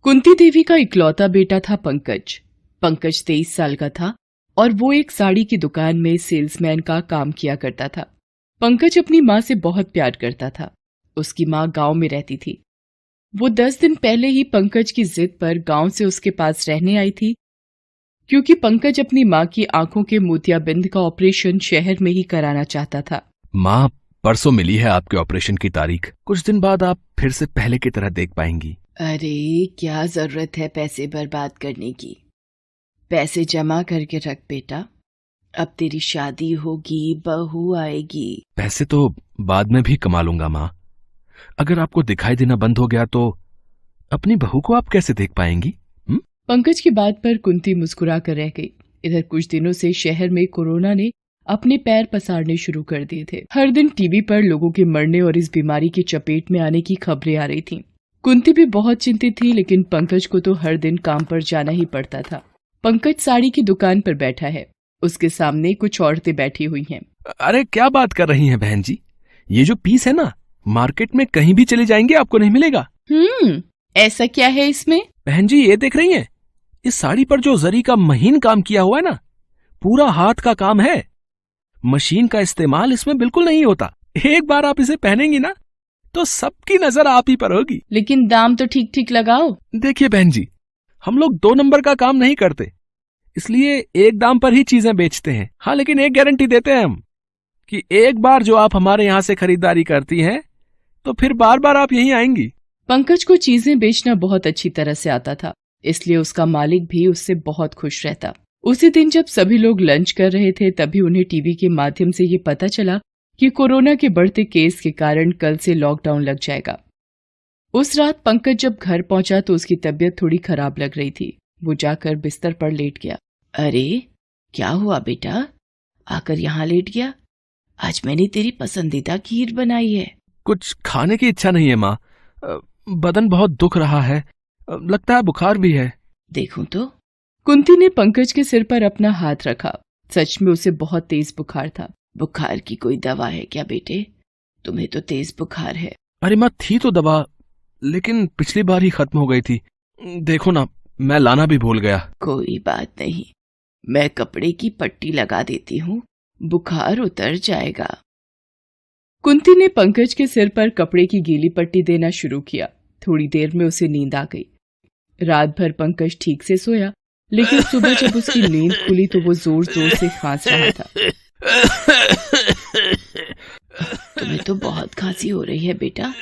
कुंती देवी का इकलौता बेटा था पंकज। पंकज 23 साल का था और वो एक साड़ी की दुकान में सेल्समैन का काम किया करता था। पंकज अपनी माँ से बहुत प्यार करता था। उसकी माँ गांव में रहती थी। वो 10 दिन पहले ही पंकज की जिद पर गांव से उसके पास रहने आई थी, क्योंकि पंकज अपनी माँ की आंखों के मोतियाबिंद का ऑपरेशन शहर में ही कराना चाहता था। माँ, परसों मिली है आपके ऑपरेशन की तारीख। कुछ दिन बाद आप फिर से पहले की तरह देख पाएंगी। अरे क्या जरूरत है पैसे बर्बाद करने की। पैसे जमा करके रख बेटा, अब तेरी शादी होगी, बहू आएगी। पैसे तो बाद में भी कमा लूंगा माँ। अगर आपको दिखाई देना बंद हो गया तो अपनी बहू को आप कैसे देख पाएंगी? पंकज की बात पर कुंती मुस्कुरा कर रह गई। इधर कुछ दिनों से शहर में कोरोना ने अपने पैर पसारने शुरू कर दिए थे। हर दिन टीवी पर लोगों के मरने और इस बीमारी की चपेट में आने की खबरें आ रही थीं। कुंती भी बहुत चिंतित थी, लेकिन पंकज को तो हर दिन काम पर जाना ही पड़ता था। पंकज साड़ी की दुकान पर बैठा है। उसके सामने कुछ औरतें बैठी हुई हैं। अरे क्या बात कर रही हैं बहन जी, ये जो पीस है ना, मार्केट में कहीं भी चले जाएंगे आपको नहीं मिलेगा। ऐसा क्या है इसमें? बहन जी ये देख रही हैं, इस साड़ी पर जो जरी का महीन काम किया हुआ है ना, पूरा हाथ का काम है। मशीन का इस्तेमाल इसमें बिल्कुल नहीं होता। एक बार आप इसे पहनेंगी ना तो सबकी नजर आप ही पर होगी। लेकिन दाम तो ठीक ठीक लगाओ। देखिए बहन जी, हम लोग 2 नंबर का काम नहीं करते, इसलिए एक दाम पर ही चीजें बेचते हैं। हाँ, लेकिन एक गारंटी देते हैं हम कि एक बार जो आप हमारे यहाँ से खरीदारी करती हैं तो फिर बार बार आप यहीं आएंगी। पंकज को चीजें बेचना बहुत अच्छी तरह से आता था, इसलिए उसका मालिक भी उससे बहुत खुश रहता। उसी दिन जब सभी लोग लंच कर रहे थे, तभी उन्हें टीवी के माध्यम से ये पता चला कि कोरोना के बढ़ते केस के कारण कल से लॉकडाउन लग जाएगा। उस रात पंकज जब घर पहुंचा तो उसकी तबीयत थोड़ी खराब लग रही थी। वो जाकर बिस्तर पर लेट गया। अरे क्या हुआ बेटा, आकर यहाँ लेट गया? आज मैंने तेरी पसंदीदा खीर बनाई है। कुछ खाने की इच्छा नहीं है माँ, बदन बहुत दुख रहा है, लगता है बुखार भी है। देखूं तो। कुंती ने पंकज के सिर पर अपना हाथ रखा। सच में उसे बहुत तेज बुखार था। बुखार की कोई दवा है क्या बेटे? तुम्हें तो तेज बुखार है। अरे माँ, थी तो दवा, लेकिन पिछली बार ही खत्म हो गई थी। देखो ना, मैं लाना भी भूल गया। कोई बात नहीं, मैं कपड़े की पट्टी लगा देती हूँ, बुखार उतर जाएगा। कुंती ने पंकज के सिर पर कपड़े की गीली पट्टी देना शुरू किया। थोड़ी देर में उसे नींद आ गई। रात भर पंकज ठीक से सोया, लेकिन सुबह जब उसकी नींद खुली तो वो जोर जोर से खांस रहा था। तुम्हें तो बहुत खांसी हो रही है बेटा,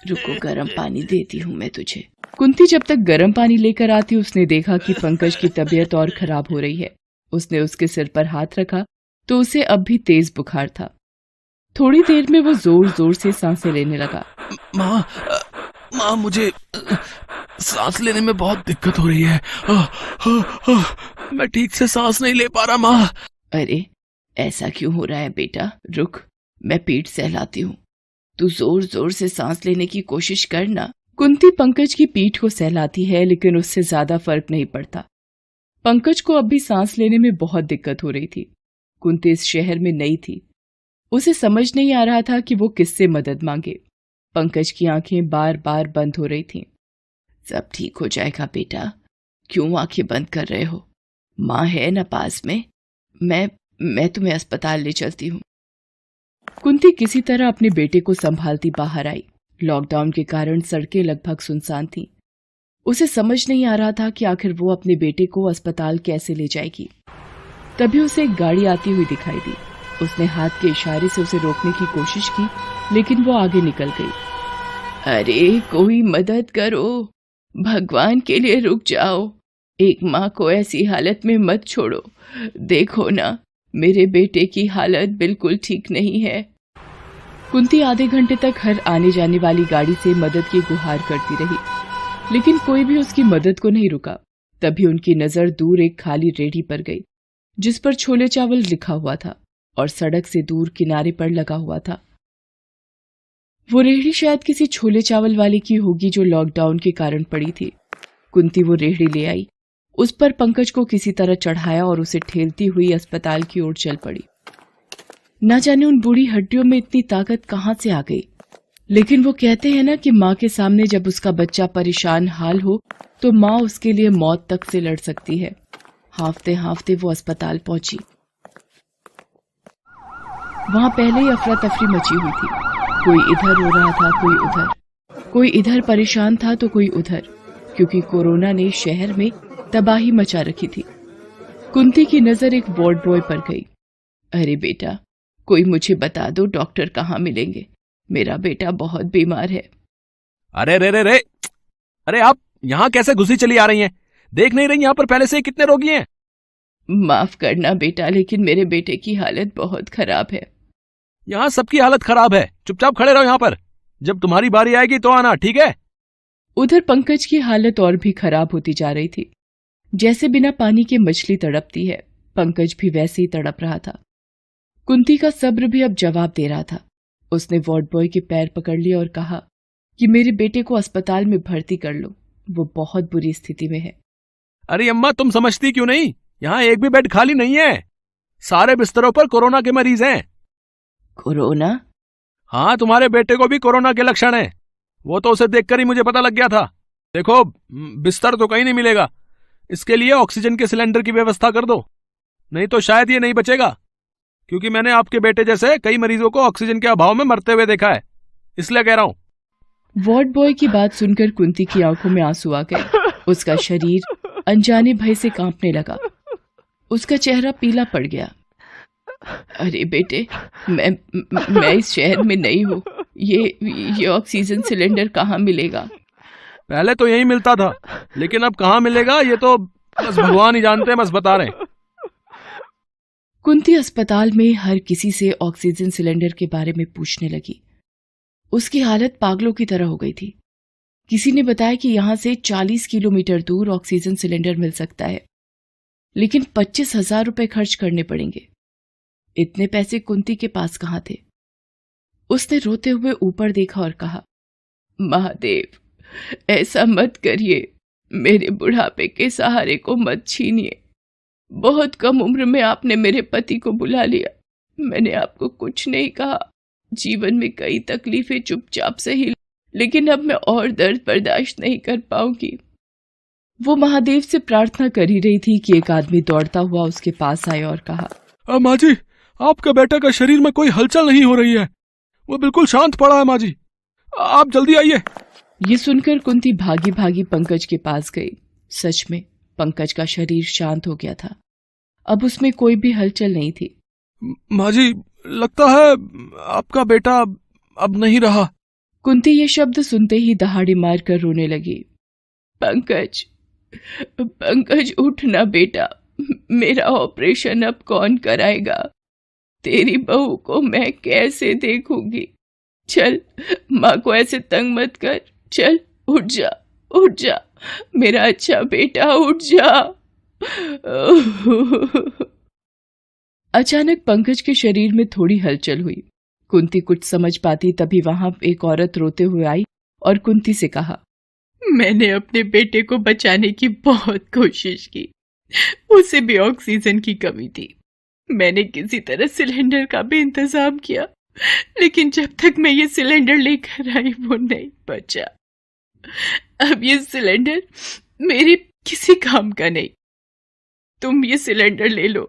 रुको गर्म पानी देती हूँ मैं तुझे। कुंती जब तक गर्म पानी लेकर आती, उसने देखा कि पंकज की तबीयत और खराब हो रही है। उसने उसके सिर पर हाथ रखा तो उसे अब भी तेज बुखार था। थोड़ी देर में वो जोर जोर से सांसें लेने लगा। माँ, मुझे सांस लेने में बहुत दिक्कत हो रही है। मैं ठीक से सांस नहीं ले पा रहा माँ। अरे ऐसा क्यों हो रहा है बेटा? रुक, मैं पीठ सहलाती हूँ, तू जोर जोर से सांस लेने की कोशिश करना। कुंती पंकज की पीठ को सहलाती है, लेकिन उससे ज्यादा फर्क नहीं पड़ता। पंकज को अब भी सांस लेने में बहुत दिक्कत हो रही थी। कुंती इस शहर में नई थी। उसे समझ नहीं आ रहा था कि वो किससे मदद मांगे। पंकज की आंखें बार बार बंद हो रही थीं। सब ठीक हो जाएगा बेटा, क्यों आंखें बंद कर रहे हो? माँ है ना पास में, मैं तुम्हें अस्पताल ले चलती हूँ। कुंती किसी तरह अपने बेटे को संभालती बाहर आई। लॉकडाउन के कारण सड़कें लगभग सुनसान थीं। उसे समझ नहीं आ रहा था कि आखिर वो अपने बेटे को अस्पताल कैसे ले जाएगी। तभी उसे एक गाड़ी आती हुई दिखाई दी। उसने हाथ के इशारे से उसे रोकने की कोशिश की, लेकिन वो आगे निकल गई। अरे कोई मदद करो, भगवान के लिए रुक जाओ, एक माँ को ऐसी हालत में मत छोड़ो। देखो ना, मेरे बेटे की हालत बिल्कुल ठीक नहीं है। कुंती आधे घंटे तक हर आने जाने वाली गाड़ी से मदद की गुहार करती रही, लेकिन कोई भी उसकी मदद को नहीं रुका। तभी उनकी नजर दूर एक खाली रेहड़ी पर गई, जिस पर छोले चावल लिखा हुआ था और सड़क से दूर किनारे पर लगा हुआ था। वो रेहड़ी शायद किसी छोले चावल वाले की होगी जो लॉकडाउन के कारण पड़ी थी। कुंती वो रेहड़ी ले आई, उस पर पंकज को किसी तरह चढ़ाया और उसे ठेलती हुई अस्पताल की ओर चल पड़ी। न जाने उन बूढ़ी हड्डियों में इतनी ताकत कहां से आ गई, लेकिन वो कहते हैं ना कि माँ के सामने जब उसका बच्चा परेशान हाल हो तो माँ उसके लिए मौत तक से लड़ सकती है। हांफते हांफते वो अस्पताल पहुंची। वहां पहले ही अफरा तफरी मची हुई थी। कोई इधर रो रहा था, कोई उधर। कोई इधर परेशान था तो कोई उधर, क्योंकि कोरोना ने शहर में तबाही मचा रखी थी। कुंती की नजर एक वार्ड बॉय पर गई। अरे बेटा, कोई मुझे बता दो डॉक्टर कहाँ मिलेंगे, मेरा बेटा बहुत बीमार है। अरे रे रे रे, अरे आप यहाँ कैसे घुसी चली आ रही हैं? देख नहीं रही यहाँ पर पहले से ही कितने रोगी हैं? माफ करना बेटा, लेकिन मेरे बेटे की हालत बहुत खराब है। यहाँ सबकी हालत खराब है, चुपचाप खड़े रहो यहाँ पर। जब तुम्हारी बारी आएगी तो आना, ठीक है? उधर पंकज की हालत और भी खराब होती जा रही थी। जैसे बिना पानी के मछली तड़पती है, पंकज भी वैसे ही तड़प रहा था। कुंती का सब्र भी अब जवाब दे रहा था। उसने वार्ड बॉय के पैर पकड़ लिए और कहा कि मेरे बेटे को अस्पताल में भर्ती कर लो, वो बहुत बुरी स्थिति में है। अरे अम्मा, तुम समझती क्यों नहीं? यहाँ एक भी बेड खाली नहीं है। सारे बिस्तरों पर कोरोना के मरीज हैं। कोरोना? हाँ, तुम्हारे बेटे को भी कोरोना के लक्षण हैं। वो तो उसे देखकर ही मुझे पता लग गया था। देखो, बिस्तर तो कहीं नहीं मिलेगा। इसके लिए ऑक्सीजन के सिलेंडर की व्यवस्था कर दो, नहीं तो शायद ये नहीं बचेगा। क्योंकि मैंने आपके बेटे जैसे कई मरीजों को ऑक्सीजन के अभाव में मरते हुए देखा है, इसलिए कह रहा हूं। वार्ड बॉय की बात सुनकर कुंती की आंखों में आंसू आ गए। उसका शरीर अनजाने भय से कांपने लगा। उसका चेहरा पीला पड़ गया। अरे बेटे, मैं इस शहर में नहीं हूँ। ये ऑक्सीजन सिलेंडर कहाँ मिलेगा? पहले तो यही मिलता था, लेकिन अब कहाँ मिलेगा ये तो बस भगवान ही जानते हैं, बस बता रहे हैं। कुंती अस्पताल में हर किसी से ऑक्सीजन सिलेंडर के बारे में पूछने लगी। उसकी हालत पागलों की तरह हो गई थी। किसी ने बताया कि यहां से 40 किलोमीटर दूर ऑक्सीजन सिलेंडर मिल सकता है, लेकिन 25,000 रुपए खर्च करने पड़ेंगे। इतने पैसे कुंती के पास कहां थे? उसने रोते हुए ऊपर देखा और कहा, महादेव, ऐसा मत करिए, मेरे बुढ़ापे के सहारे को मत छीनिए। बहुत कम उम्र में आपने मेरे पति को बुला लिया। मैंने आपको कुछ नहीं कहा। जीवन में कई तकलीफें चुपचाप सही, लेकिन अब मैं और दर्द बर्दाश्त नहीं कर पाऊंगी। वो महादेव से प्रार्थना कर ही रही थी कि एक आदमी दौड़ता हुआ उसके पास आया और कहा, माँ जी, आपका बेटा का शरीर में कोई हलचल नहीं हो रही है। वो बिल्कुल शांत पड़ा है माँ जी, आप जल्दी आइए। ये सुनकर कुंती भागी भागी पंकज के पास गई। सच में पंकज का शरीर शांत हो गया था। अब उसमें कोई भी हलचल नहीं थी। माँ जी, लगता है आपका बेटा अब नहीं रहा। कुंती ये शब्द सुनते ही दहाड़ी मार कर रोने लगी। पंकज, पंकज उठना बेटा, मेरा ऑपरेशन अब कौन कराएगा? तेरी बहू को मैं कैसे देखूंगी? चल, माँ को ऐसे तंग मत कर। चल, उठ जा, उठ जा मेरा अच्छा बेटा, उठ जा। अचानक पंकज के शरीर में थोड़ी हलचल हुई। कुंती कुछ समझ पाती तभी वहां एक औरत रोते हुए आई और कुंती से कहा, मैंने अपने बेटे को बचाने की बहुत कोशिश की, उसे भी ऑक्सीजन की कमी थी। मैंने किसी तरह सिलेंडर का भी इंतजाम किया, लेकिन जब तक मैं ये सिलेंडर लेकर आई वो नहीं बचा। अब ये सिलेंडर मेरे किसी काम का नहीं। तुम ये सिलेंडर ले लो,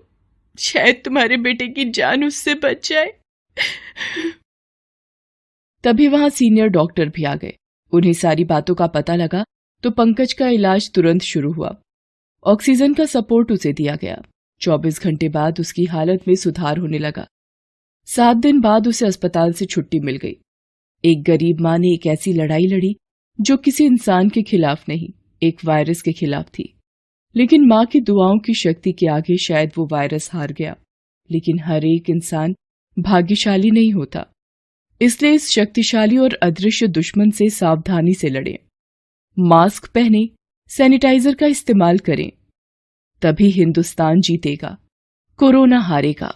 शायद तुम्हारे बेटे की जान उससे बच जाए। तभी वहां सीनियर डॉक्टर भी आ गए। उन्हें सारी बातों का पता लगा तो पंकज का इलाज तुरंत शुरू हुआ। ऑक्सीजन का सपोर्ट उसे दिया गया। 24 घंटे बाद उसकी हालत में सुधार होने लगा। 7 दिन बाद उसे अस्पताल से छुट्टी मिल गई। एक गरीब मां ने एक ऐसी लड़ाई लड़ी जो किसी इंसान के खिलाफ नहीं, एक वायरस के खिलाफ थी। लेकिन मां की दुआओं की शक्ति के आगे शायद वो वायरस हार गया। लेकिन हर एक इंसान भाग्यशाली नहीं होता, इसलिए इस शक्तिशाली और अदृश्य दुश्मन से सावधानी से लड़ें। मास्क पहनें, सैनिटाइजर का इस्तेमाल करें, तभी हिंदुस्तान जीतेगा, कोरोना हारेगा।